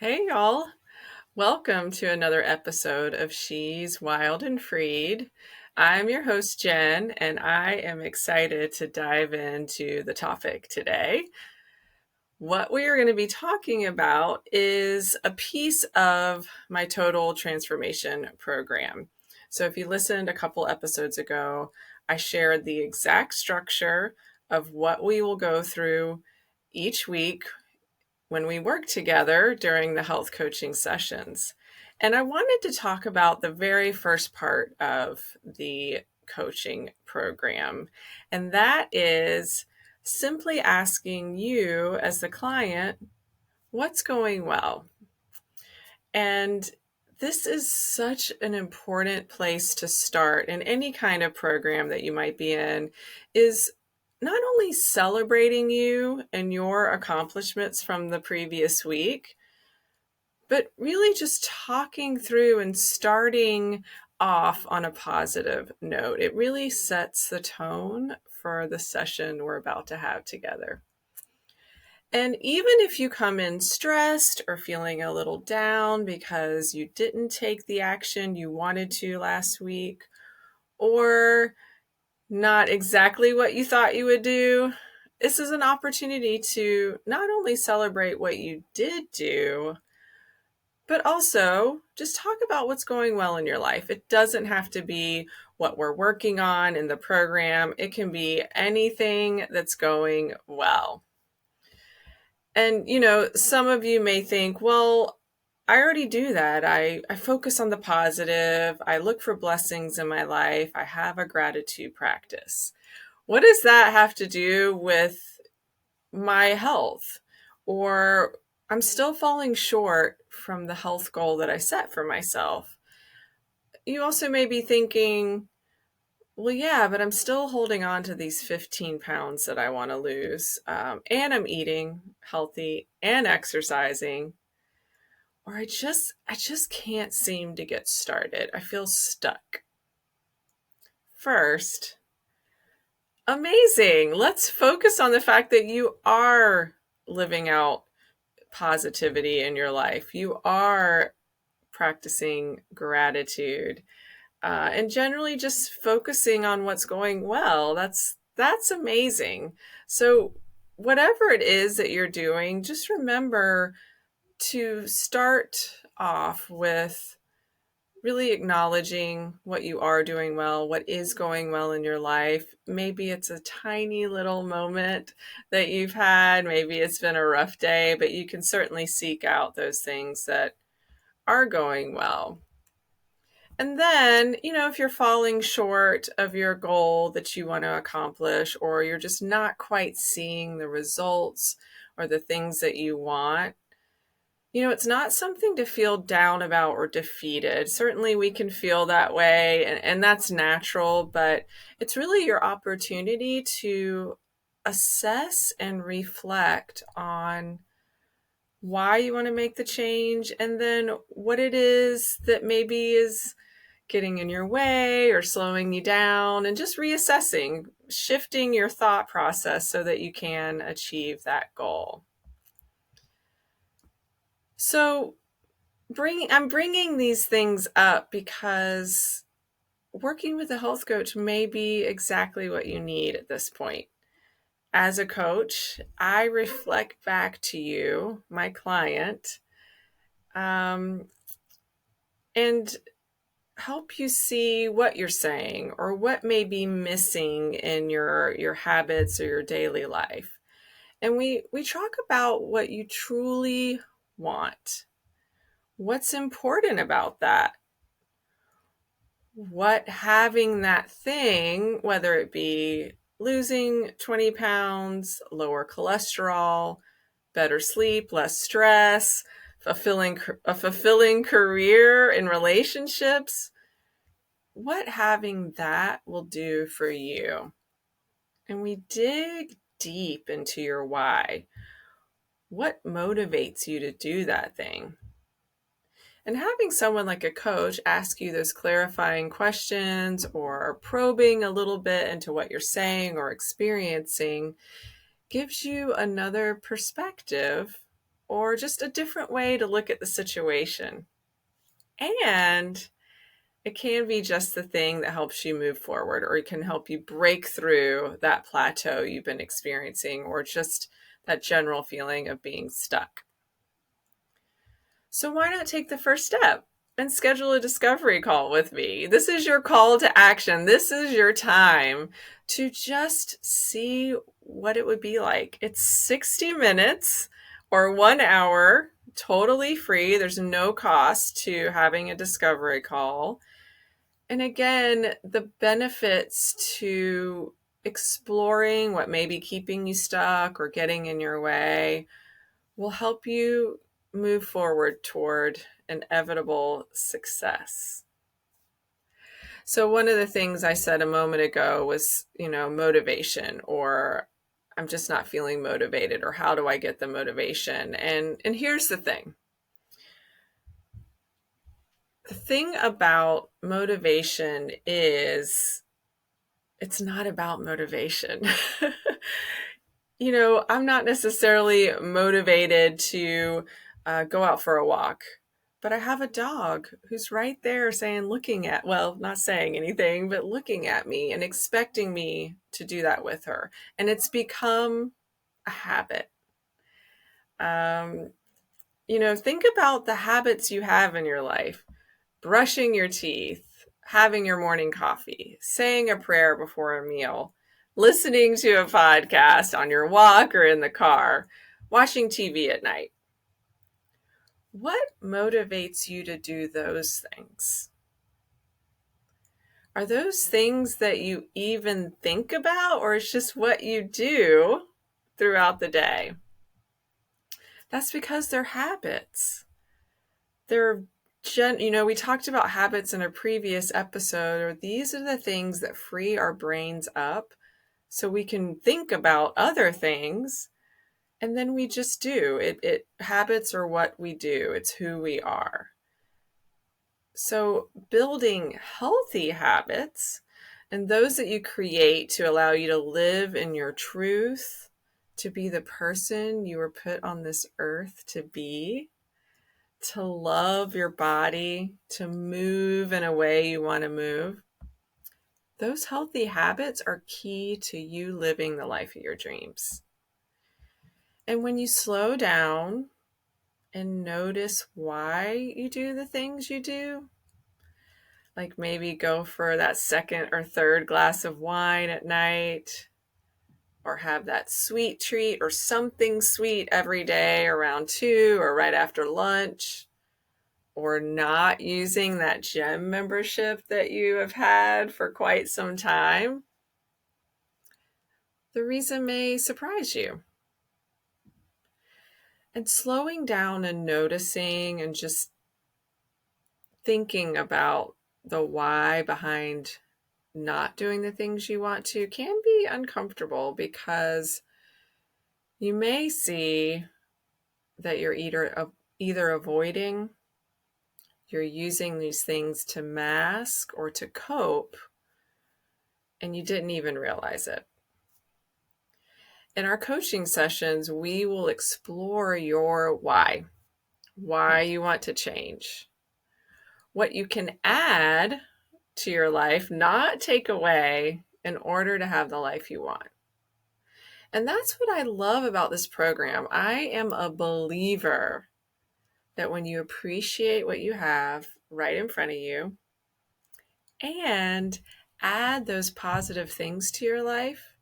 Hey, y'all. Welcome to another episode of She's Wild and Freed. I'm your host, Jen, and I am excited to dive into the topic today. What we are going to be talking about is a piece of my total transformation program. So, if you listened a couple episodes ago, I shared the exact structure of what we will go through each week when we work together during the health coaching sessions. And I wanted to talk about the very first part of the coaching program, and that is simply asking you as the client, what's going well? And this is such an important place to start in any kind of program that you might be in, is not only celebrating you and your accomplishments from the previous week, but really just talking through and starting off on a positive note. It really sets the tone for the session we're about to have together. And even if you come in stressed or feeling a little down because you didn't take the action you wanted to last week, or not exactly what you thought you would do, this is an opportunity to not only celebrate what you did do, but also just talk about what's going well in your life. It doesn't have to be what we're working on in the program. It can be anything that's going well. And, some of you may think, well, I already do that. I focus on the positive. I look for blessings in my life. I have a gratitude practice. What does that have to do with my health? Or I'm still falling short from the health goal that I set for myself. You also may be thinking, well, yeah, but I'm still holding on to these 15 pounds that I want to lose. And I'm eating healthy and exercising. Or I just can't seem to get started. I feel stuck. First, amazing. Let's focus on the fact that you are living out positivity in your life. You are practicing gratitude, and generally just focusing on what's going well. That's amazing. So whatever it is that you're doing, just remember to start off with really acknowledging what you are doing well, what is going well in your life. Maybe it's a tiny little moment that you've had. Maybe it's been a rough day, but you can certainly seek out those things that are going well. And then, if you're falling short of your goal that you want to accomplish, or you're just not quite seeing the results or the things that you want, it's not something to feel down about or defeated. Certainly we can feel that way, and that's natural, but it's really your opportunity to assess and reflect on why you want to make the change, and then what it is that maybe is getting in your way or slowing you down, and just reassessing, shifting your thought process so that you can achieve that goal. So I'm bringing these things up because working with a health coach may be exactly what you need at this point. As a coach, I reflect back to you, my client, and help you see what you're saying or what may be missing in your habits or your daily life. And we talk about what you truly want. What's important about that? What having that thing, whether it be losing 20 pounds, lower cholesterol, better sleep, less stress, a fulfilling career in relationships, what having that will do for you. And we dig deep into your why. What motivates you to do that thing? And having someone like a coach ask you those clarifying questions or probing a little bit into what you're saying or experiencing gives you another perspective or just a different way to look at the situation. And it can be just the thing that helps you move forward, or it can help you break through that plateau you've been experiencing, or just that general feeling of being stuck. So why not take the first step and schedule a discovery call with me? This is your call to action. This is your time to just see what it would be like. It's 60 minutes or 1 hour, totally free. There's no cost to having a discovery call. And again, the benefits to exploring what may be keeping you stuck or getting in your way will help you move forward toward inevitable success. So one of the things I said a moment ago was, motivation, or I'm just not feeling motivated, or how do I get the motivation? And here's the thing. The thing about motivation is it's not about motivation. I'm not necessarily motivated to go out for a walk, but I have a dog who's right there not saying anything, but looking at me and expecting me to do that with her. And it's become a habit. Think about the habits you have in your life: brushing your teeth, having your morning coffee, saying a prayer before a meal, listening to a podcast on your walk or in the car, watching TV at night. What motivates you to do those things? Are those things that you even think about, or it's just what you do throughout the day? That's because they're habits. We talked about habits in a previous episode, or these are the things that free our brains up so we can think about other things, and then we just do. Habits are what we do. It's who we are. So building healthy habits, and those that you create to allow you to live in your truth, to be the person you were put on this earth to be, to love your body, to move in a way you want to move. Those healthy habits are key to you living the life of your dreams. And when you slow down and notice why you do the things you do, like maybe go for that second or third glass of wine at night, or have that sweet treat or something sweet every day around 2 or right after lunch, or not using that gym membership that you have had for quite some time, the reason may surprise you. And slowing down and noticing and just thinking about the why behind not doing the things you want to can be uncomfortable, because you may see that you're either avoiding, you're using these things to mask or to cope, and you didn't even realize it. In our coaching sessions, we will explore your why you want to change, what you can add to your life, not take away, in order to have the life you want. And that's what I love about this program. I am a believer that when you appreciate what you have right in front of you and add those positive things to your life,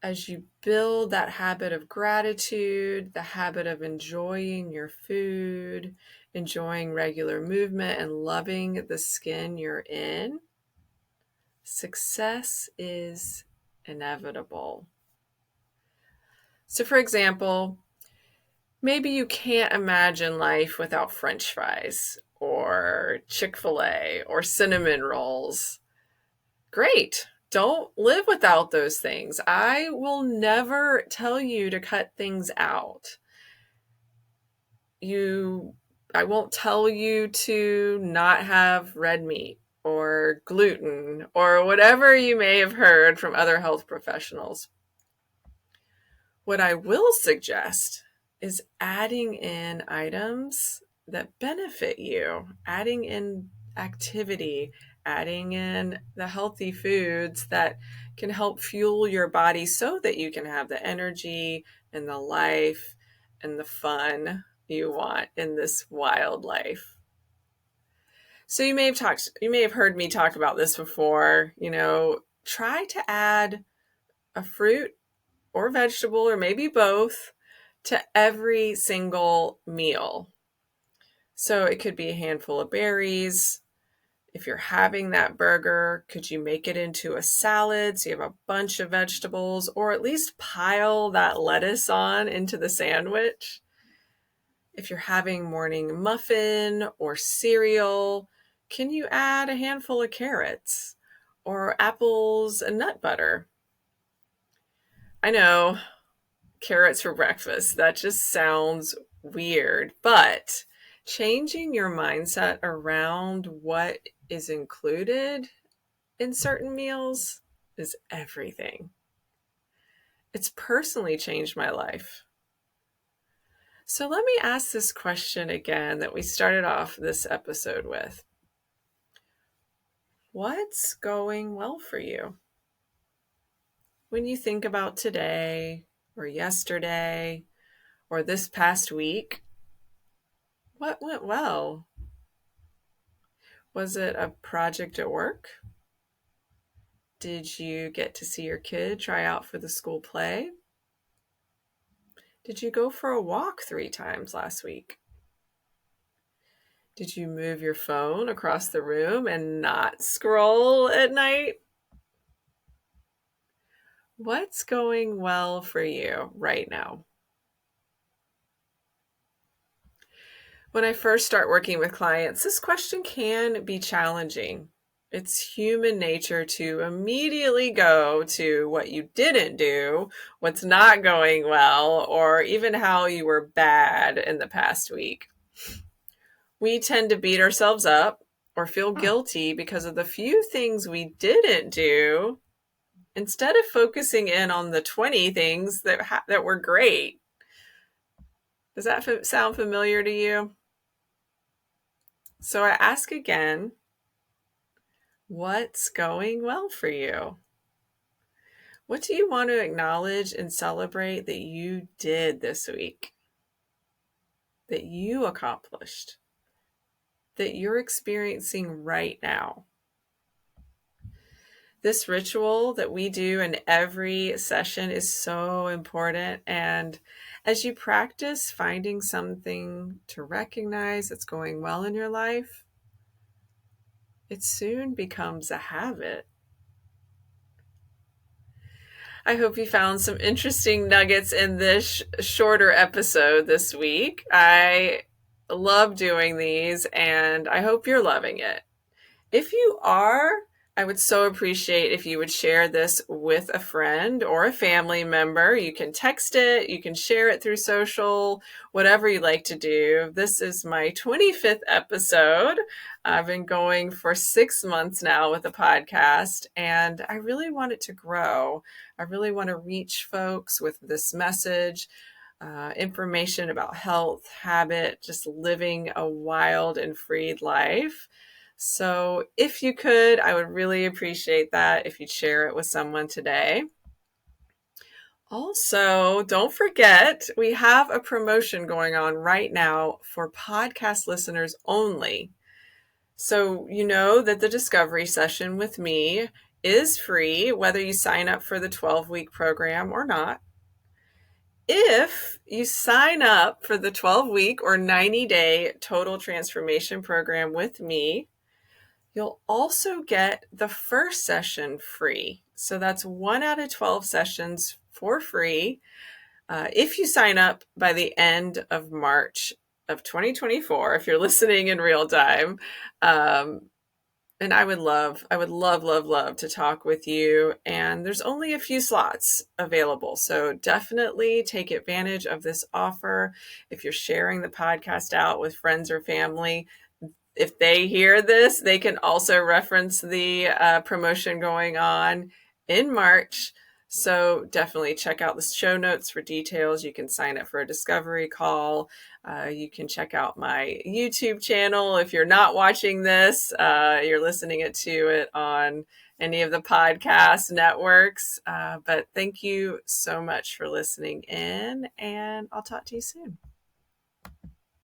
as you build that habit of gratitude, the habit of enjoying your food, enjoying regular movement, and loving the skin you're in, success is inevitable. So, for example, maybe you can't imagine life without French fries or Chick-fil-A or cinnamon rolls. Great. Don't live without those things. I will never tell you to cut things out. I won't tell you to not have red meat or gluten or whatever you may have heard from other health professionals. What I will suggest is adding in items that benefit you, adding in activity, adding in the healthy foods that can help fuel your body so that you can have the energy and the life and the fun you want in this wild life. So you may have heard me talk about this before, try to add a fruit or vegetable or maybe both to every single meal. So it could be a handful of berries. If you're having that burger, could you make it into a salad so you have a bunch of vegetables, or at least pile that lettuce on into the sandwich? If you're having morning muffin or cereal, can you add a handful of carrots or apples and nut butter? I know, carrots for breakfast. That just sounds weird, but changing your mindset around what is included in certain meals is everything. It's personally changed my life. So let me ask this question again that we started off this episode with. What's going well for you? When you think about today or yesterday or this past week, what went well? Was it a project at work? Did you get to see your kid try out for the school play? Did you go for a walk 3 times last week? Did you move your phone across the room and not scroll at night? What's going well for you right now? When I first start working with clients, this question can be challenging. It's human nature to immediately go to what you didn't do, what's not going well, or even how you were bad in the past week. We tend to beat ourselves up or feel guilty because of the few things we didn't do instead of focusing in on the 20 things that were great. Does that sound familiar to you? So I ask again, what's going well for you? What do you want to acknowledge and celebrate that you did this week? That you accomplished? That you're experiencing right now? This ritual that we do in every session is so important. And as you practice finding something to recognize that's going well in your life, it soon becomes a habit. I hope you found some interesting nuggets in this shorter episode this week. I love doing these, and I hope you're loving it. If you are, I would so appreciate if you would share this with a friend or a family member. You can text it, you can share it through social, whatever you like to do. This is my 25th episode. I've been going for 6 months now with the podcast, and I really want it to grow. I really want to reach folks with this message. Information about health, habit, just living a wild and freed life. So if you could, I would really appreciate that if you'd share it with someone today. Also, don't forget, we have a promotion going on right now for podcast listeners only. So you know that the discovery session with me is free, whether you sign up for the 12-week program or not. If you sign up for the 12-week or 90-day total transformation program with me, you'll also get the first session free. So that's 1 out of 12 sessions for free if you sign up by the end of March of 2024, if you're listening in real time. And I would love to talk with you. And there's only a few slots available. So definitely take advantage of this offer. If you're sharing the podcast out with friends or family, if they hear this, they can also reference the promotion going on in March So definitely check out the show notes for details. You can sign up for a discovery call. You can check out my YouTube channel. If you're not watching this, you're listening to it on any of the podcast networks. But thank you so much for listening in, and I'll talk to you soon.